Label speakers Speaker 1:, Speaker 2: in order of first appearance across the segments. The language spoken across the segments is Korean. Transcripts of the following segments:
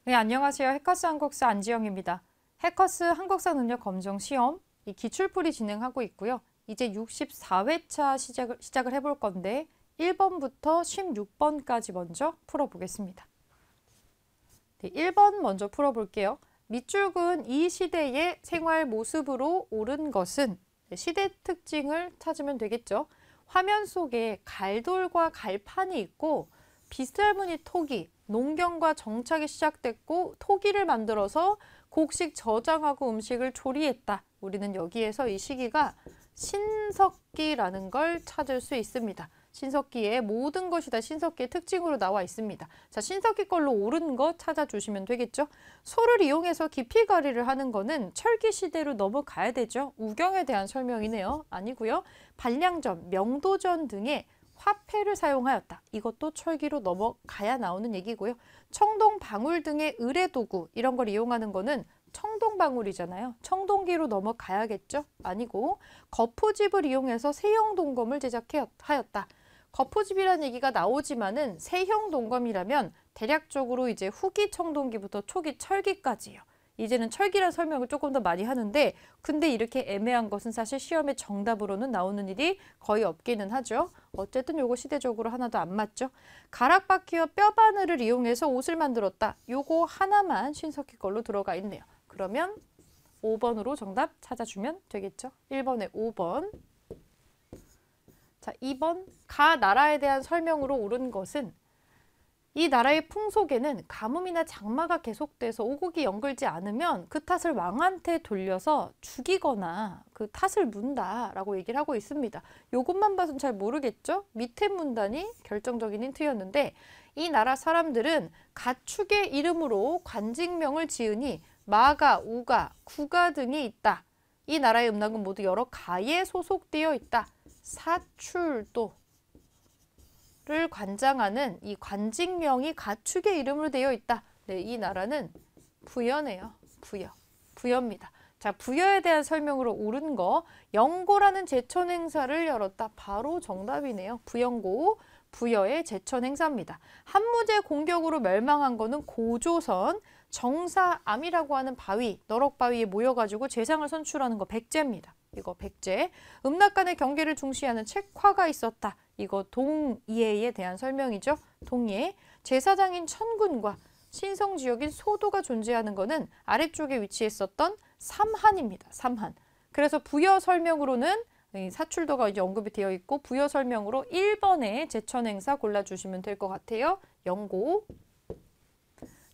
Speaker 1: 네, 안녕하세요. 해커스 한국사 안지영입니다. 해커스 한국사 능력 검정 시험 이 기출풀이 진행하고 있고요. 이제 64회차 시작을 해볼 건데 1번부터 16번까지 먼저 풀어보겠습니다. 네, 1번 먼저 풀어볼게요. 밑줄은 이 시대의 생활 모습으로 옳은 것은 시대 특징을 찾으면 되겠죠. 화면 속에 갈돌과 갈판이 있고 비스할머니 토기, 농경과 정착이 시작됐고 토기를 만들어서 곡식 저장하고 음식을 조리했다. 우리는 여기에서 이 시기가 신석기라는 걸 찾을 수 있습니다. 신석기의 모든 것이 다 신석기의 특징으로 나와 있습니다. 자, 신석기 걸로 옳은 거 찾아주시면 되겠죠. 소를 이용해서 깊이가리를 하는 거는 철기 시대로 넘어가야 되죠. 우경에 대한 설명이네요. 아니고요. 반량전, 명도전 등의 화폐를 사용하였다. 이것도 철기로 넘어가야 나오는 얘기고요. 청동, 방울 등의 의뢰도구 이런 걸 이용하는 거는 청동방울이잖아요. 청동기로 넘어가야겠죠? 아니고 거푸집을 이용해서 세형 동검을 제작하였다. 거푸집이라는 얘기가 나오지만은 세형 동검이라면 대략적으로 이제 후기 청동기부터 초기 철기까지요. 이제는 철기란 설명을 조금 더 많이 하는데 근데 이렇게 애매한 것은 사실 시험의 정답으로는 나오는 일이 거의 없기는 하죠. 어쨌든 요거 시대적으로 하나도 안 맞죠. 가락바퀴와 뼈바늘을 이용해서 옷을 만들었다. 요거 하나만 신석기 걸로 들어가 있네요. 그러면 5번으로 정답 찾아주면 되겠죠. 1번에 5번. 자, 2번. 가 나라에 대한 설명으로 옳은 것은 이 나라의 풍속에는 가뭄이나 장마가 계속돼서 오곡이 연결지 않으면 그 탓을 왕한테 돌려서 죽이거나 그 탓을 문다라고 얘기를 하고 있습니다. 요것만 봐서는 잘 모르겠죠? 밑에 문단이 결정적인 힌트였는데 이 나라 사람들은 가축의 이름으로 관직명을 지으니 마가, 우가, 구가 등이 있다. 이 나라의 음락은 모두 여러 가에 소속되어 있다. 사출도 를 관장하는 이 관직명이 가축의 이름으로 되어 있다. 네, 이 나라는 부여네요. 부여입니다. 자, 부여에 대한 설명으로 옳은 거 영고라는 제천 행사를 열었다. 바로 정답이네요. 부영고, 부여의 제천 행사입니다. 한무제 공격으로 멸망한 거는 고조선, 정사암이라고 하는 바위, 너럭바위에 모여가지고 제상을 선출하는 거 백제입니다. 이거 백제. 음락 간의 경계를 중시하는 책화가 있었다. 이거 동이해에 대한 설명이죠. 동이해. 제사장인 천군과 신성지역인 소도가 존재하는 것은 아래쪽에 위치했었던 삼한입니다. 삼한. 그래서 부여 설명으로는 사출도가 이제 언급이 되어 있고 부여 설명으로 1번에 제천행사 골라주시면 될 것 같아요. 영고.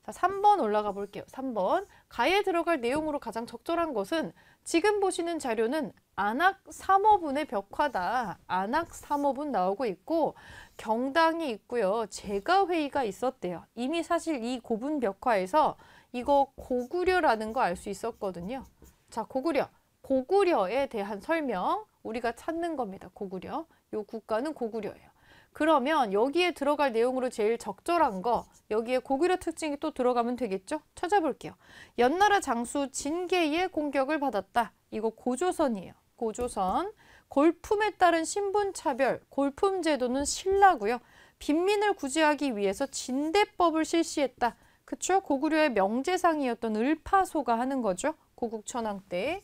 Speaker 1: 자, 3번 올라가 볼게요. 3번. 가에 들어갈 내용으로 가장 적절한 것은 지금 보시는 자료는 안악삼어분의 벽화다. 안악삼어분 나오고 있고 경당이 있고요. 제가회의가 있었대요. 이미 사실 이 고분 벽화에서 이거 고구려라는 거 알 수 있었거든요. 자, 고구려. 고구려에 대한 설명 우리가 찾는 겁니다. 고구려. 요 국가는 고구려예요. 그러면 여기에 들어갈 내용으로 제일 적절한 거 여기에 고구려 특징이 또 들어가면 되겠죠? 찾아볼게요. 연나라 장수 진계의 공격을 받았다. 이거 고조선이에요. 고조선. 골품에 따른 신분차별, 골품 제도는 신라고요. 빈민을 구제하기 위해서 진대법을 실시했다. 그쵸? 고구려의 명제상이었던 을파소가 하는 거죠. 고국천왕 때.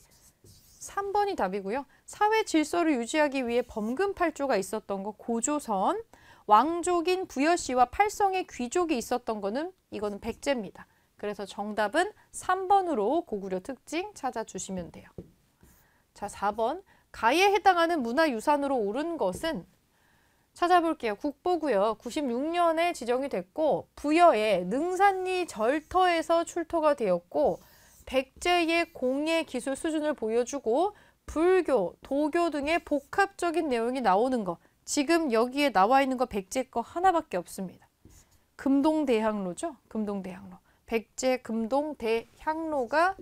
Speaker 1: 3번이 답이고요. 사회 질서를 유지하기 위해 범금팔조가 있었던 거 고조선. 왕족인 부여씨와 팔성의 귀족이 있었던 거는 이거는 백제입니다. 그래서 정답은 3번으로 고구려 특징 찾아주시면 돼요. 자, 4번. 가에 해당하는 문화유산으로 옳은 것은 찾아볼게요. 국보고요. 96년에 지정이 됐고 부여의 능산리 절터에서 출토가 되었고 백제의 공예 기술 수준을 보여주고 불교, 도교 등의 복합적인 내용이 나오는 거. 지금 여기에 나와 있는 거 백제 거 하나밖에 없습니다. 금동대향로죠. 금동대향로. 백제 금동대향로가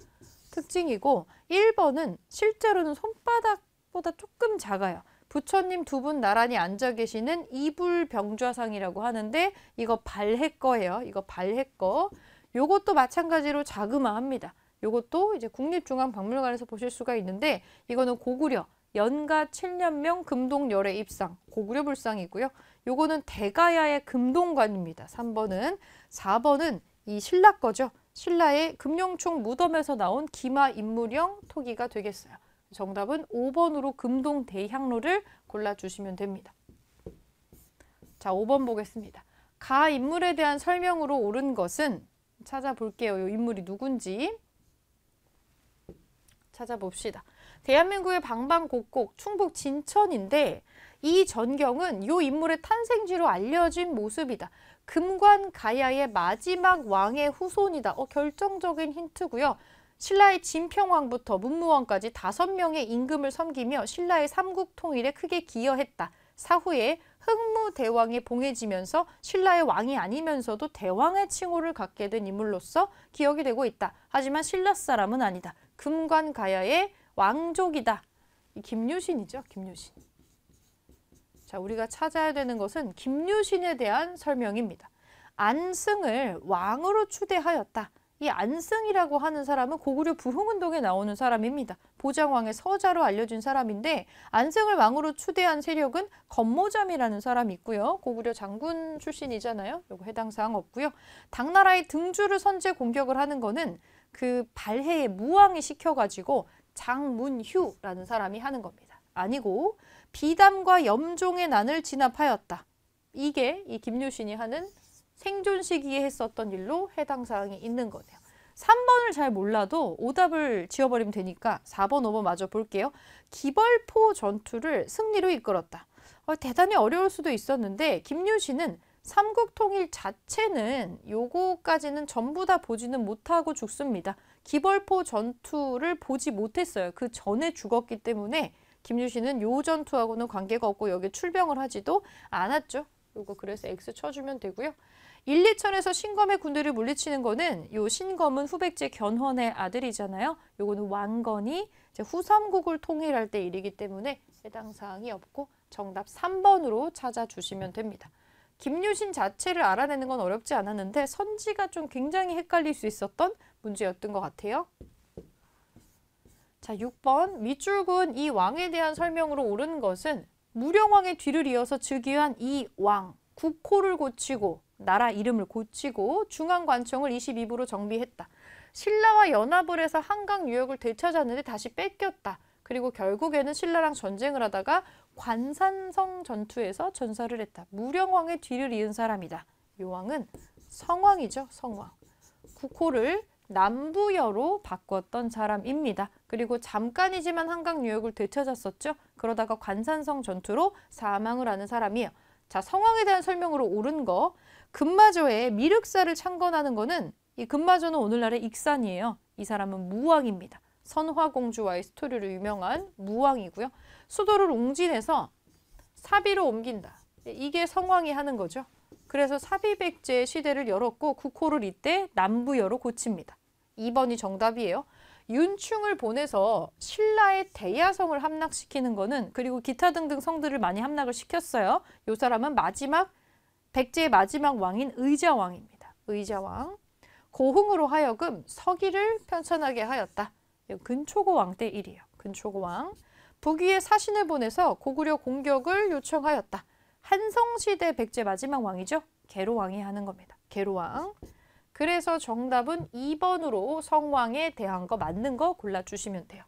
Speaker 1: 특징이고 1번은 실제로는 손바닥보다 조금 작아요. 부처님 두 분 나란히 앉아 계시는 이불병좌상이라고 하는데 이거 발해 거예요. 이거 발해 거. 요것도 마찬가지로 자그마합니다. 요것도 이제 국립중앙박물관에서 보실 수가 있는데 이거는 고구려 연가 7년명 금동열애 입상 고구려 불상이고요. 요거는 대가야의 금동관입니다. 3번은. 4번은 이 신라 거죠. 신라의 금룡총 무덤에서 나온 기마 인물형 토기가 되겠어요. 정답은 5번으로 금동대향로를 골라주시면 됩니다. 자, 5번 보겠습니다. 가 인물에 대한 설명으로 옳은 것은 찾아볼게요. 이 인물이 누군지 찾아봅시다. 대한민국의 방방곡곡 충북 진천인데 이 전경은 이 인물의 탄생지로 알려진 모습이다. 금관가야의 마지막 왕의 후손이다. 결정적인 힌트고요. 신라의 진평왕부터 문무왕까지 5명의 임금을 섬기며 신라의 삼국통일에 크게 기여했다. 사후에 흥무대왕에 봉해지면서 신라의 왕이 아니면서도 대왕의 칭호를 갖게 된 인물로서 기억이 되고 있다. 하지만 신라 사람은 아니다. 금관가야의 왕족이다. 이 김유신이죠. 김유신. 자, 우리가 찾아야 되는 것은 김유신에 대한 설명입니다. 안승을 왕으로 추대하였다. 이 안승이라고 하는 사람은 고구려 부흥운동에 나오는 사람입니다. 보장왕의 서자로 알려진 사람인데 안승을 왕으로 추대한 세력은 건모잠이라는 사람이 있고요. 고구려 장군 출신이잖아요. 요거 해당 사항 없고요. 당나라의 등주를 선제 공격을 하는 거는 그 발해의 무왕이 시켜가지고 장문휴라는 사람이 하는 겁니다. 아니고 비담과 염종의 난을 진압하였다. 이게 이 김유신이 하는 생존 시기에 했었던 일로 해당 사항이 있는 거네요. 3번을 잘 몰라도 오답을 지어버리면 되니까 4번, 5번 마저 볼게요. 기벌포 전투를 승리로 이끌었다. 대단히 어려울 수도 있었는데 김유신은 삼국통일 자체는 요거까지는 전부 다 보지는 못하고 죽습니다. 기벌포 전투를 보지 못했어요. 그 전에 죽었기 때문에 김유신은 요 전투하고는 관계가 없고 여기에 출병을 하지도 않았죠. 요거 그래서 X 쳐주면 되고요. 1, 2천에서 신검의 군대를 물리치는 거는 요 신검은 후백제 견훤의 아들이잖아요. 요거는 왕건이 이제 후삼국을 통일할 때 일이기 때문에 해당 사항이 없고 정답 3번으로 찾아주시면 됩니다. 김유신 자체를 알아내는 건 어렵지 않았는데 선지가 좀 굉장히 헷갈릴 수 있었던 문제였던 것 같아요. 자, 6번 밑줄근 이 왕에 대한 설명으로 옳은 것은 무령왕의 뒤를 이어서 즉위한 이 왕, 국호를 고치고 나라 이름을 고치고 중앙관청을 22부로 정비했다. 신라와 연합을 해서 한강 유역을 되찾았는데 다시 뺏겼다. 그리고 결국에는 신라랑 전쟁을 하다가 관산성 전투에서 전사를 했다. 무령왕의 뒤를 이은 사람이다. 이 왕은 성왕이죠. 성왕. 국호를 남부여로 바꿨던 사람입니다. 그리고 잠깐이지만 한강 유역을 되찾았었죠. 그러다가 관산성 전투로 사망을 하는 사람이에요. 자, 성왕에 대한 설명으로 옳은 거. 금마저의 미륵사를 창건하는 거는 이 금마저는 오늘날의 익산이에요. 이 사람은 무왕입니다. 선화공주와의 스토리로 유명한 무왕이고요. 수도를 옹진해서 사비로 옮긴다. 이게 성왕이 하는 거죠. 그래서 사비백제 시대를 열었고 국호를 이때 남부여로 고칩니다. 2번이 정답이에요. 윤충을 보내서 신라의 대야성을 함락시키는 거는 그리고 기타 등등 성들을 많이 함락을 시켰어요. 이 사람은 백제의 마지막 왕인 의자왕입니다. 의자왕. 고흥으로 하여금 서기를 편찬하게 하였다. 근초고 왕 때 일이에요. 근초고 왕. 북위에 사신을 보내서 고구려 공격을 요청하였다. 한성시대 백제 마지막 왕이죠. 계로왕이 하는 겁니다. 계로왕. 그래서 정답은 2번으로 성왕에 대한 거 맞는 거 골라주시면 돼요.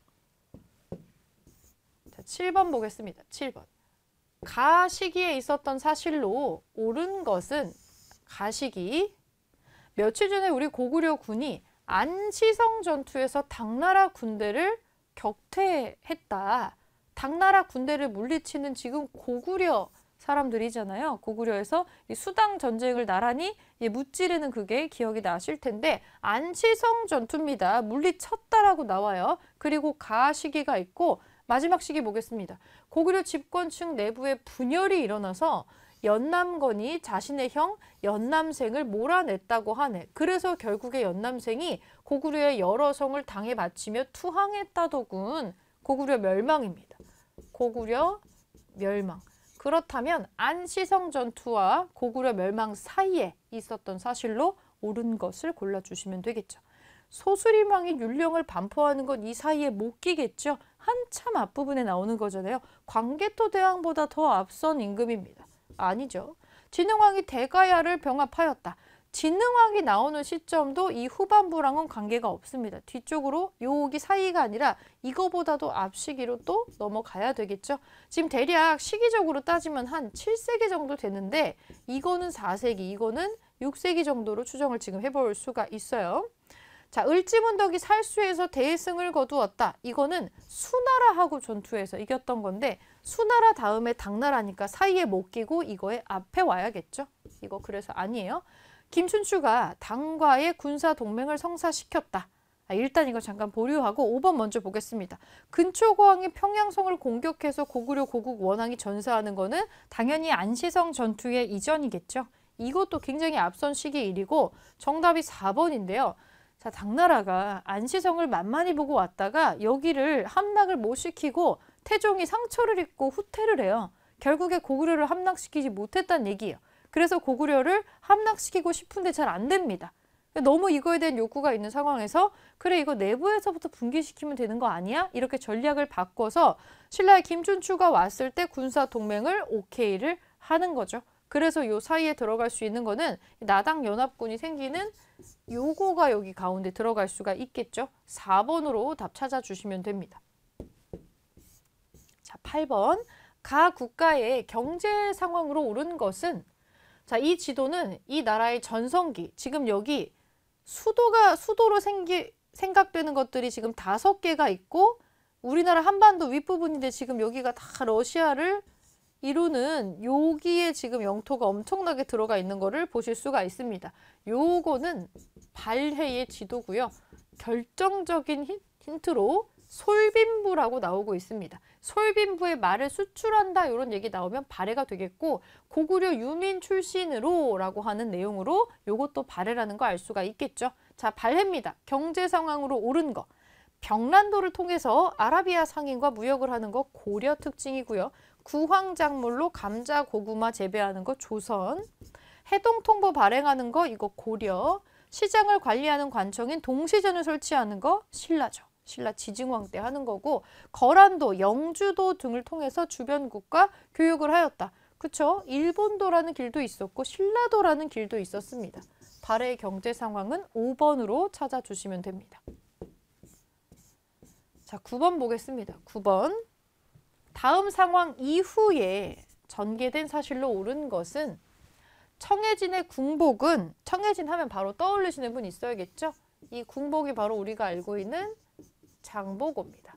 Speaker 1: 자, 7번 보겠습니다. 7번. 가 시기에 있었던 사실로 옳은 것은 가시기. 며칠 전에 우리 고구려 군이 안시성 전투에서 당나라 군대를 격퇴했다. 당나라 군대를 물리치는 지금 고구려 사람들이잖아요. 고구려에서 이 수당 전쟁을 나란히 무찌르는 그게 기억이 나실 텐데 안시성 전투입니다. 물리쳤다라고 나와요. 그리고 가 시기가 있고 마지막 시기 보겠습니다. 고구려 집권층 내부에 분열이 일어나서 연남건이 자신의 형 연남생을 몰아냈다고 하네. 그래서 결국에 연남생이 고구려의 여러 성을 당해 바치며 투항했다더군. 고구려 멸망입니다. 고구려 멸망. 그렇다면 안시성 전투와 고구려 멸망 사이에 있었던 사실로 옳은 것을 골라주시면 되겠죠. 소수림왕이 율령을 반포하는 건 이 사이에 못 끼겠죠. 한참 앞부분에 나오는 거잖아요. 광개토 대왕보다 더 앞선 임금입니다. 아니죠. 진흥왕이 대가야를 병합하였다. 진흥왕이 나오는 시점도 이 후반부랑은 관계가 없습니다. 뒤쪽으로 여기 사이가 아니라 이거보다도 앞 시기로 또 넘어가야 되겠죠. 지금 대략 시기적으로 따지면 한 7세기 정도 되는데 이거는 4세기, 이거는 6세기 정도로 추정을 지금 해볼 수가 있어요. 자, 을지문덕이 살수에서 대승을 거두었다. 이거는 수나라하고 전투에서 이겼던 건데 수나라 다음에 당나라니까 사이에 못 끼고 이거의 앞에 와야겠죠. 이거 그래서 아니에요. 김춘추가 당과의 군사 동맹을 성사시켰다. 일단 이거 잠깐 보류하고 5번 먼저 보겠습니다. 근초고왕이 평양성을 공격해서 고구려 고국 원왕이 전사하는 거는 당연히 안시성 전투의 이전이겠죠. 이것도 굉장히 앞선 시기의 일이고 정답이 4번인데요. 자, 당나라가 안시성을 만만히 보고 왔다가 여기를 함락을 못 시키고 태종이 상처를 입고 후퇴를 해요. 결국에 고구려를 함락시키지 못했다는 얘기예요. 그래서 고구려를 함락시키고 싶은데 잘 안 됩니다. 너무 이거에 대한 욕구가 있는 상황에서 그래 이거 내부에서부터 분기시키면 되는 거 아니야? 이렇게 전략을 바꿔서 신라의 김춘추가 왔을 때 군사 동맹을 오케이를 하는 거죠. 그래서 요 사이에 들어갈 수 있는 거는 나당 연합군이 생기는 요거가 여기 가운데 들어갈 수가 있겠죠. 4번으로 답 찾아주시면 됩니다. 자, 8번. 가 국가의 경제 상황으로 오른 것은 자, 이 지도는 이 나라의 전성기, 지금 여기 수도로 생각되는 것들이 지금 5개가 있고 우리나라 한반도 윗부분인데 지금 여기가 다 러시아를 이루는 여기에 지금 영토가 엄청나게 들어가 있는 거를 보실 수가 있습니다. 요거는 발해의 지도고요. 결정적인 힌트로 솔빈부라고 나오고 있습니다. 솔빈부의 말을 수출한다 이런 얘기 나오면 발해가 되겠고 고구려 유민 출신으로 라고 하는 내용으로 요것도 발해라는 거 알 수가 있겠죠. 자, 발해입니다. 경제 상황으로 오른 거. 병란도를 통해서 아라비아 상인과 무역을 하는 거 고려 특징이고요. 구황작물로 감자, 고구마 재배하는 거 조선. 해동통보 발행하는 거 이거 고려. 시장을 관리하는 관청인 동시전을 설치하는 거 신라죠. 신라 지증왕 때 하는 거고 거란도, 영주도 등을 통해서 주변국과 교육을 하였다. 그쵸? 일본도라는 길도 있었고 신라도라는 길도 있었습니다. 발해의 경제 상황은 5번으로 찾아주시면 됩니다. 자, 9번 보겠습니다. 9번. 다음 상황 이후에 전개된 사실로 옳은 것은 청해진의 궁복은 청해진 하면 바로 떠올리시는 분 있어야겠죠? 이 궁복이 바로 우리가 알고 있는 장보고입니다.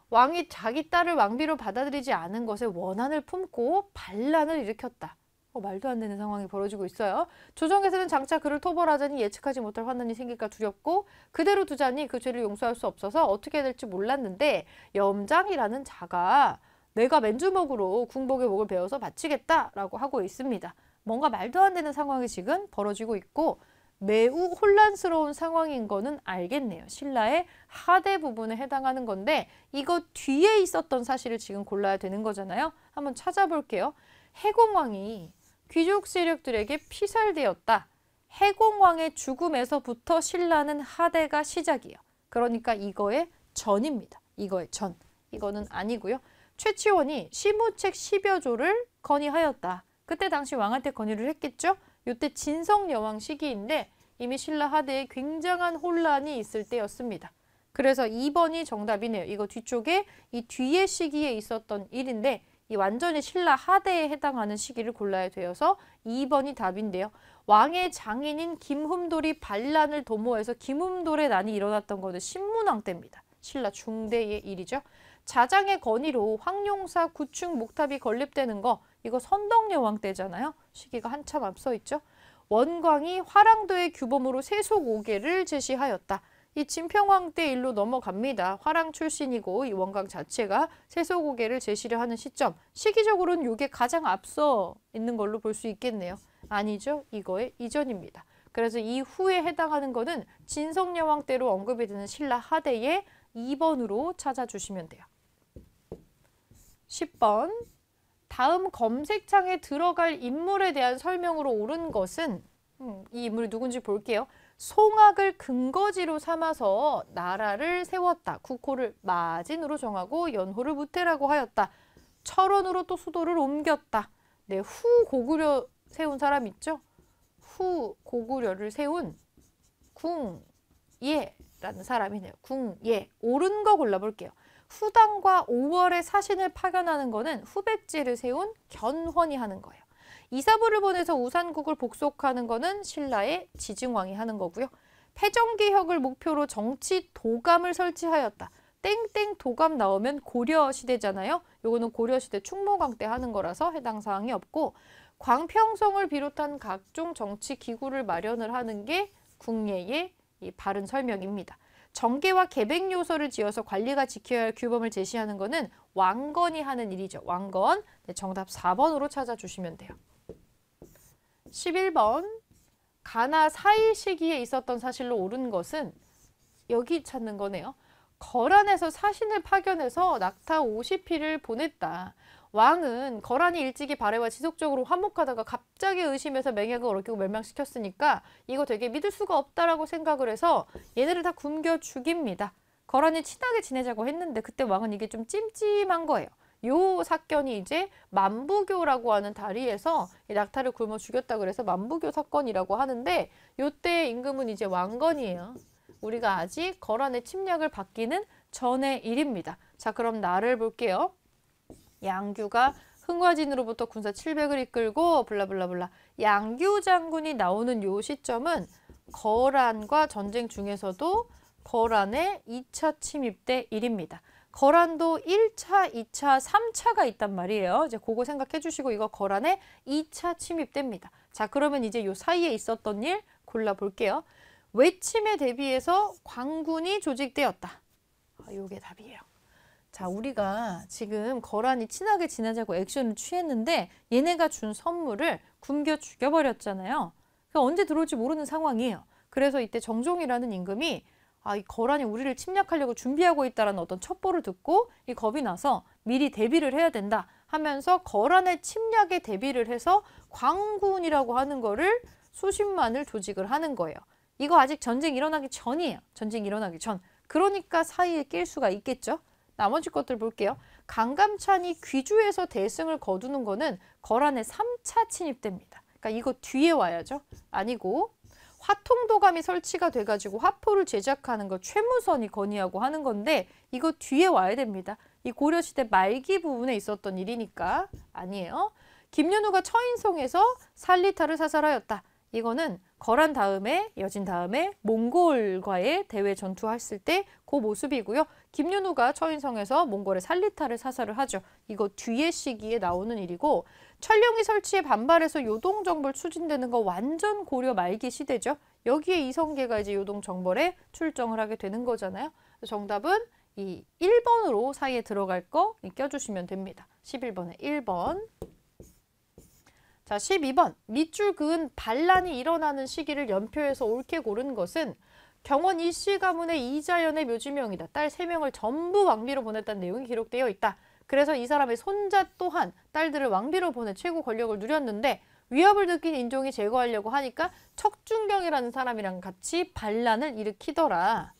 Speaker 1: 왕이 자기 딸을 왕비로 받아들이지 않은 것에 원한을 품고 반란을 일으켰다. 말도 안 되는 상황이 벌어지고 있어요. 조정에서는 장차 그를 토벌하자니 예측하지 못할 환난이 생길까 두렵고 그대로 두자니 그 죄를 용서할 수 없어서 어떻게 해야 될지 몰랐는데 염장이라는 자가 내가 맨주먹으로 궁복의 목을 베어서 바치겠다라고 하고 있습니다. 뭔가 말도 안 되는 상황이 지금 벌어지고 있고 매우 혼란스러운 상황인 거는 알겠네요. 신라의 하대 부분에 해당하는 건데 이거 뒤에 있었던 사실을 지금 골라야 되는 거잖아요. 한번 찾아볼게요. 해공왕이 귀족 세력들에게 피살되었다. 해공왕의 죽음에서부터 신라는 하대가 시작이에요. 그러니까 이거의 전입니다. 이거의 전. 이거는 아니고요. 최치원이 시무책 10여 조를 건의하였다. 그때 당시 왕한테 건의를 했겠죠? 이때 진성여왕 시기인데 이미 신라 하대에 굉장한 혼란이 있을 때였습니다. 그래서 2번이 정답이네요. 이거 뒤쪽에 이 뒤의 시기에 있었던 일인데 이 완전히 신라 하대에 해당하는 시기를 골라야 되어서 2번이 답인데요. 왕의 장인인 김흠돌이 반란을 도모해서 김흠돌의 난이 일어났던 것은 신문왕 때입니다. 신라 중대의 일이죠. 자장의 건의로 황룡사 구축 목탑이 건립되는 거 이거 선덕여왕 때잖아요. 시기가 한참 앞서 있죠. 원광이 화랑도의 규범으로 세속 5개를 제시하였다. 이 진평왕 때 일로 넘어갑니다. 화랑 출신이고 이 원광 자체가 세속 5개를 제시를 하는 시점. 시기적으로는 이게 가장 앞서 있는 걸로 볼 수 있겠네요. 아니죠. 이거의 이전입니다. 그래서 이 후에 해당하는 거는 진성여왕 때로 언급이 되는 신라 하대의 2번으로 찾아주시면 돼요. 10번. 다음 검색창에 들어갈 인물에 대한 설명으로 옳은 것은 이 인물이 누군지 볼게요. 송악을 근거지로 삼아서 나라를 세웠다. 국호를 마진으로 정하고 연호를 무태라고 하였다. 철원으로 또 수도를 옮겼다. 네, 후 고구려 세운 사람 있죠? 후 고구려를 세운 궁예라는 사람이네요. 궁예. 옳은 거 골라볼게요. 후당과 5월에 사신을 파견하는 거는 후백제를 세운 견훤이 하는 거예요. 이사부를 보내서 우산국을 복속하는 거는 신라의 지증왕이 하는 거고요. 패정개혁을 목표로 정치 도감을 설치하였다. 땡땡 도감 나오면 고려시대잖아요. 요거는 고려시대 충무광 때 하는 거라서 해당 사항이 없고, 광평성을 비롯한 각종 정치 기구를 마련을 하는 게 궁예의 이 바른 설명입니다. 정계와 계백 요소를 지어서 관리가 지켜야 할 규범을 제시하는 거는 왕건이 하는 일이죠. 왕건. 네, 정답 4번으로 찾아주시면 돼요. 11번. 가나 사일 시기에 있었던 사실로 옳은 것은 여기 찾는 거네요. 거란에서 사신을 파견해서 낙타 50피를 보냈다. 왕은 거란이 일찍이 발해와 지속적으로 화목하다가 갑자기 의심해서 맹약을 얽히고 멸망시켰으니까 이거 되게 믿을 수가 없다라고 생각을 해서 얘네를 다 굶겨 죽입니다. 거란이 친하게 지내자고 했는데 그때 왕은 이게 좀 찜찜한 거예요. 요 사건이 이제 만부교라고 하는 다리에서 낙타를 굶어 죽였다 그래서 만부교 사건이라고 하는데, 요때 임금은 이제 왕건이에요. 우리가 아직 거란의 침략을 받기는 전의 일입니다. 자, 그럼 나를 볼게요. 양규가 흥화진으로부터 군사 700을 이끌고 블라블라블라. 양규 장군이 나오는 요 시점은 거란과 전쟁 중에서도 거란의 2차 침입 때 일입니다. 거란도 1차, 2차, 3차가 있단 말이에요. 이제 그거 생각해 주시고 이거 거란의 2차 침입 때입니다. 자, 그러면 이제 요 사이에 있었던 일 골라볼게요. 외침에 대비해서 광군이 조직되었다. 요게 답이에요. 자, 우리가 지금 거란이 친하게 지내자고 액션을 취했는데 얘네가 준 선물을 굶겨 죽여버렸잖아요. 그러니까 언제 들어올지 모르는 상황이에요. 그래서 이때 정종이라는 임금이 이 거란이 우리를 침략하려고 준비하고 있다는 어떤 첩보를 듣고 이 겁이 나서 미리 대비를 해야 된다 하면서 거란의 침략에 대비를 해서 광군이라고 하는 거를 수십만을 조직을 하는 거예요. 이거 아직 전쟁 일어나기 전이에요. 전쟁 일어나기 전. 그러니까 사이에 낄 수가 있겠죠. 나머지 것들 볼게요. 강감찬이 귀주에서 대승을 거두는 거는 거란의 3차 침입 때입니다. 그러니까 이거 뒤에 와야죠. 아니고 화통도감이 설치가 돼가지고 화포를 제작하는 거 최무선이 건의하고 하는 건데 이거 뒤에 와야 됩니다. 이 고려시대 말기 부분에 있었던 일이니까 아니에요. 김윤우가 처인성에서 살리타를 사살하였다. 이거는 거란 다음에 여진 다음에 몽골과의 대외 전투했을 때 그 모습이고요. 김윤우가 처인성에서 몽골의 살리타를 사살을 하죠. 이거 뒤에 시기에 나오는 일이고, 철룡이 설치에 반발해서 요동정벌 추진되는 거 완전 고려 말기 시대죠. 여기에 이성계가 이제 요동정벌에 출정을 하게 되는 거잖아요. 정답은 이 1번으로 사이에 들어갈 거 껴주시면 됩니다. 11번에 1번. 자, 12번. 밑줄 그은 반란이 일어나는 시기를 연표해서 옳게 고른 것은 경원 이씨 가문의 이자연의 묘지명이다. 딸 3명을 전부 왕비로 보냈다는 내용이 기록되어 있다. 그래서 이 사람의 손자 또한 딸들을 왕비로 보내 최고 권력을 누렸는데 위협을 느낀 인종이 제거하려고 하니까 척준경이라는 사람이랑 같이 반란을 일으키더라.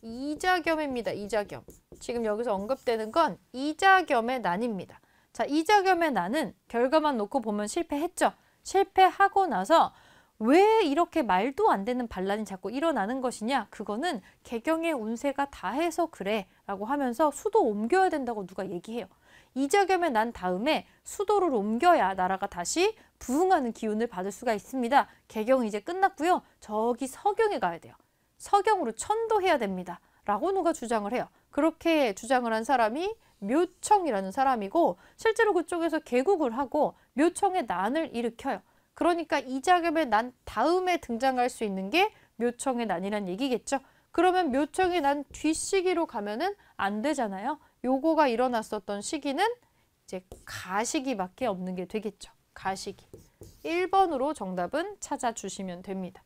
Speaker 1: 이자겸입니다. 이자겸. 지금 여기서 언급되는 건 이자겸의 난입니다. 자, 이자겸의 난은 결과만 놓고 보면 실패했죠. 실패하고 나서 왜 이렇게 말도 안 되는 반란이 자꾸 일어나는 것이냐? 그거는 개경의 운세가 다해서 그래 라고 하면서 수도 옮겨야 된다고 누가 얘기해요. 이자겸의 난 다음에 수도를 옮겨야 나라가 다시 부흥하는 기운을 받을 수가 있습니다. 개경은 이제 끝났고요. 저기 서경에 가야 돼요. 서경으로 천도해야 됩니다. 라고 누가 주장을 해요. 그렇게 주장을 한 사람이 묘청이라는 사람이고 실제로 그쪽에서 개국을 하고 묘청의 난을 일으켜요. 그러니까 이자겸의 난 다음에 등장할 수 있는 게 묘청의 난이란 얘기겠죠. 그러면 묘청의 난 뒷시기로 가면은 안 되잖아요. 요거가 일어났었던 시기는 이제 가시기밖에 없는 게 되겠죠. 가시기. 1번으로 정답은 찾아주시면 됩니다.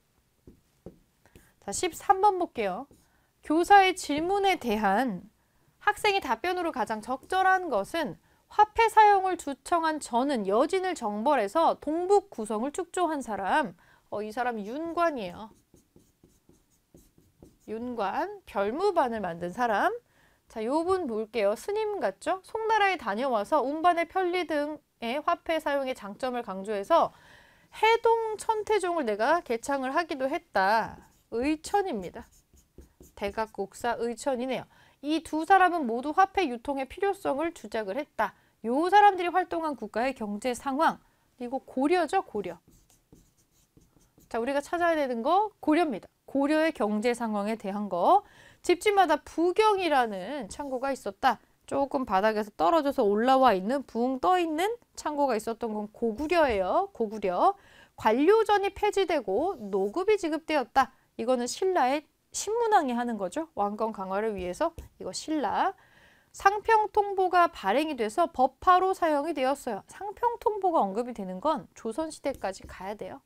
Speaker 1: 자, 13번 볼게요. 교사의 질문에 대한 학생의 답변으로 가장 적절한 것은 화폐 사용을 주청한 저는 여진을 정벌해서 동북 구성을 축조한 사람. 이 사람이 윤관이에요. 윤관, 별무반을 만든 사람. 자, 요 분 볼게요. 스님 같죠? 송나라에 다녀와서 운반의 편리 등의 화폐 사용의 장점을 강조해서 해동 천태종을 내가 개창을 하기도 했다. 의천입니다. 대각국사 의천이네요. 이 두 사람은 모두 화폐 유통의 필요성을 주장을 했다. 요 사람들이 활동한 국가의 경제 상황. 이거 고려죠, 고려. 자, 우리가 찾아야 되는 거 고려입니다. 고려의 경제 상황에 대한 거. 집집마다 부경이라는 창고가 있었다. 조금 바닥에서 떨어져서 올라와 있는 붕 떠 있는 창고가 있었던 건 고구려예요. 고구려. 관료전이 폐지되고 노급이 지급되었다. 이거는 신라의 신문왕이 하는 거죠. 왕권 강화를 위해서. 이거 신라. 상평통보가 발행이 돼서 법화로 사용이 되었어요. 상평통보가 언급이 되는 건 조선시대까지 가야 돼요.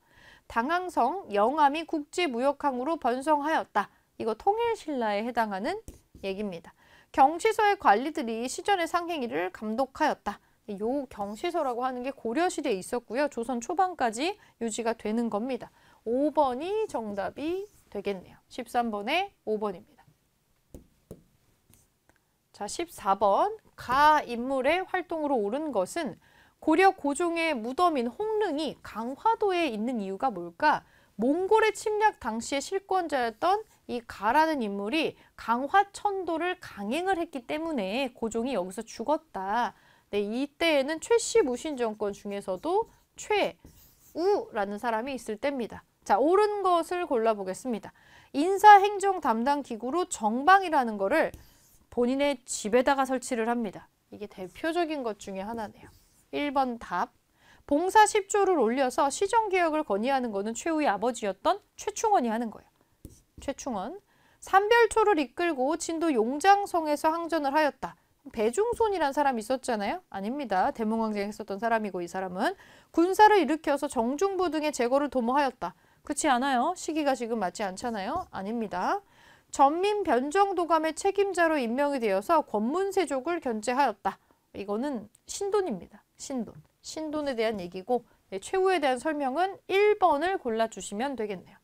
Speaker 1: 당항성, 영암이 국제무역항으로 번성하였다. 이거 통일신라에 해당하는 얘기입니다. 경시서의 관리들이 시전의 상행위를 감독하였다. 요 경시서라고 하는 게 고려시대에 있었고요. 조선 초반까지 유지가 되는 겁니다. 5번이 정답이 되겠네요. 13번에 5번입니다. 자, 14번. 가 인물의 활동으로 옳은 것은 고려 고종의 무덤인 홍릉이 강화도에 있는 이유가 뭘까? 몽골의 침략 당시의 실권자였던 이 가라는 인물이 강화천도를 강행을 했기 때문에 고종이 여기서 죽었다. 네, 이때에는 최씨 무신 정권 중에서도 최우라는 사람이 있을 때입니다. 자, 옳은 것을 골라보겠습니다. 인사행정 담당 기구로 정방이라는 거를 본인의 집에다가 설치를 합니다. 이게 대표적인 것 중에 하나네요. 1번 답. 봉사 10조를 올려서 시정개혁을 건의하는 것은 최후의 아버지였던 최충원이 하는 거예요. 최충원. 삼별초를 이끌고 진도 용장성에서 항전을 하였다. 배중손이란 사람이 있었잖아요. 아닙니다. 대몽황제 했었던 사람이고 이 사람은 군사를 일으켜서 정중부 등의 제거를 도모하였다. 그렇지 않아요. 시기가 지금 맞지 않잖아요. 아닙니다. 전민 변정도감의 책임자로 임명이 되어서 권문세족을 견제하였다. 이거는 신돈입니다. 신돈. 신돈에 대한 얘기고 네, 최후에 대한 설명은 1번을 골라주시면 되겠네요.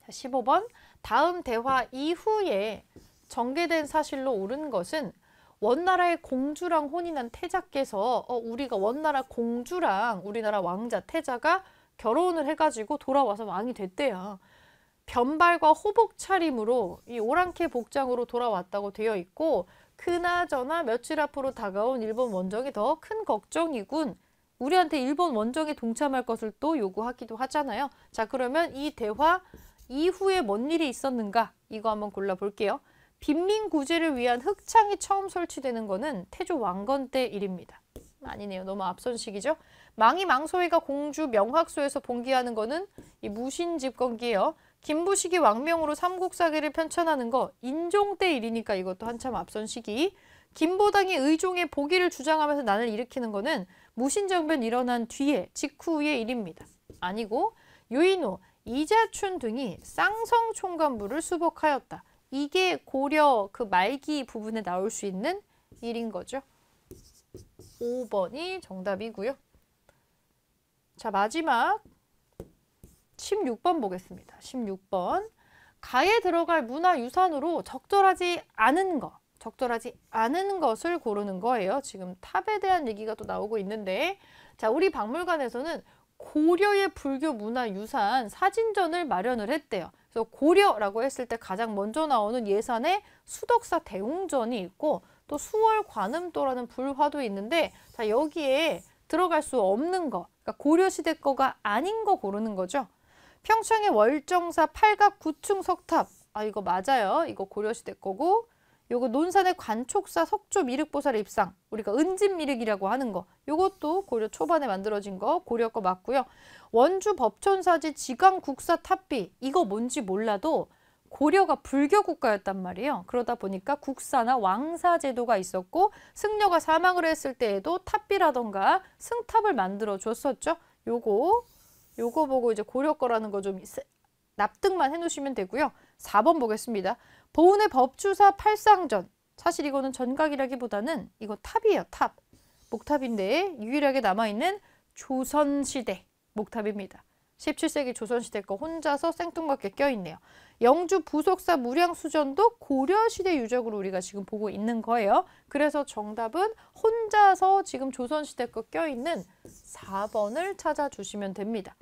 Speaker 1: 자, 15번. 다음 대화 이후에 전개된 사실로 옳은 것은 원나라의 공주랑 혼인한 태자께서 우리가 원나라 공주랑 우리나라 왕자 태자가 결혼을 해가지고 돌아와서 왕이 됐대요. 변발과 호복 차림으로 이 오랑캐 복장으로 돌아왔다고 되어 있고 그나저나 며칠 앞으로 다가온 일본 원정이 더 큰 걱정이군. 우리한테 일본 원정에 동참할 것을 또 요구하기도 하잖아요. 자, 그러면 이 대화 이후에 뭔 일이 있었는가? 이거 한번 골라볼게요. 빈민구제를 위한 흑창이 처음 설치되는 거는 태조 왕건 때 일입니다. 아니네요. 너무 앞선 시기죠. 망이 망소이가 공주 명학소에서 봉기하는 거는 이 무신집권기예요. 김부식이 왕명으로 삼국사기를 편찬하는 거 인종 때 일이니까 이것도 한참 앞선 시기. 김보당이 의종의 복위를 주장하면서 난을 일으키는 거는 무신정변 일어난 뒤에 직후의 일입니다. 아니고 유인호, 이자춘 등이 쌍성 총관부를 수복하였다. 이게 고려 그 말기 부분에 나올 수 있는 일인 거죠. 5번이 정답이고요. 자, 마지막 16번 보겠습니다. 16번. 가에 들어갈 문화유산으로 적절하지 않은 것을 고르는 거예요. 지금 탑에 대한 얘기가 또 나오고 있는데 자, 우리 박물관에서는 고려의 불교 문화유산 사진전을 마련을 했대요. 그래서 고려라고 했을 때 가장 먼저 나오는 예산에 수덕사 대웅전이 있고 또 수월 관음도라는 불화도 있는데 자, 여기에 들어갈 수 없는 거, 그러니까 고려시대 거가 아닌 거 고르는 거죠. 평창의 월정사 팔각 9층 석탑, 이거 맞아요. 이거 고려시대 거고 요거 논산의 관촉사 석조 미륵보살 입상, 우리가 은진미륵이라고 하는 거, 요것도 고려 초반에 만들어진 거 고려 거 맞고요. 원주 법촌사지 지강국사 탑비, 이거 뭔지 몰라도 고려가 불교 국가였단 말이에요. 그러다 보니까 국사나 왕사 제도가 있었고 승려가 사망을 했을 때에도 탑비라던가 승탑을 만들어 줬었죠. 요거 보고 이제 고려 거라는 거 좀 납득만 해놓으시면 되고요. 4번 보겠습니다. 보은의 법주사 팔상전. 사실 이거는 전각이라기보다는 이거 탑이에요. 탑. 목탑인데 유일하게 남아있는 조선시대 목탑입니다. 17세기 조선시대 거 혼자서 생뚱맞게 껴있네요. 영주 부속사 무량수전도 고려시대 유적으로 우리가 지금 보고 있는 거예요. 그래서 정답은 혼자서 지금 조선시대 거 껴있는 4번을 찾아주시면 됩니다.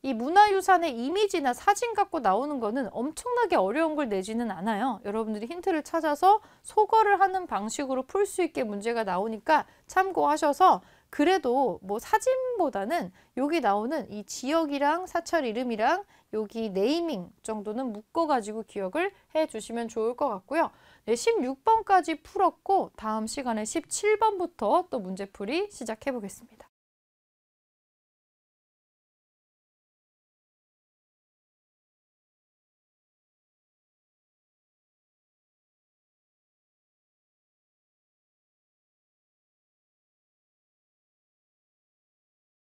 Speaker 1: 이 문화유산의 이미지나 사진 갖고 나오는 거는 엄청나게 어려운 걸 내지는 않아요. 여러분들이 힌트를 찾아서 소거를 하는 방식으로 풀 수 있게 문제가 나오니까 참고하셔서 그래도 뭐 사진보다는 여기 나오는 이 지역이랑 사찰 이름이랑 여기 네이밍 정도는 묶어가지고 기억을 해주시면 좋을 것 같고요. 네, 16번까지 풀었고 다음 시간에 17번부터 또 문제풀이 시작해 보겠습니다.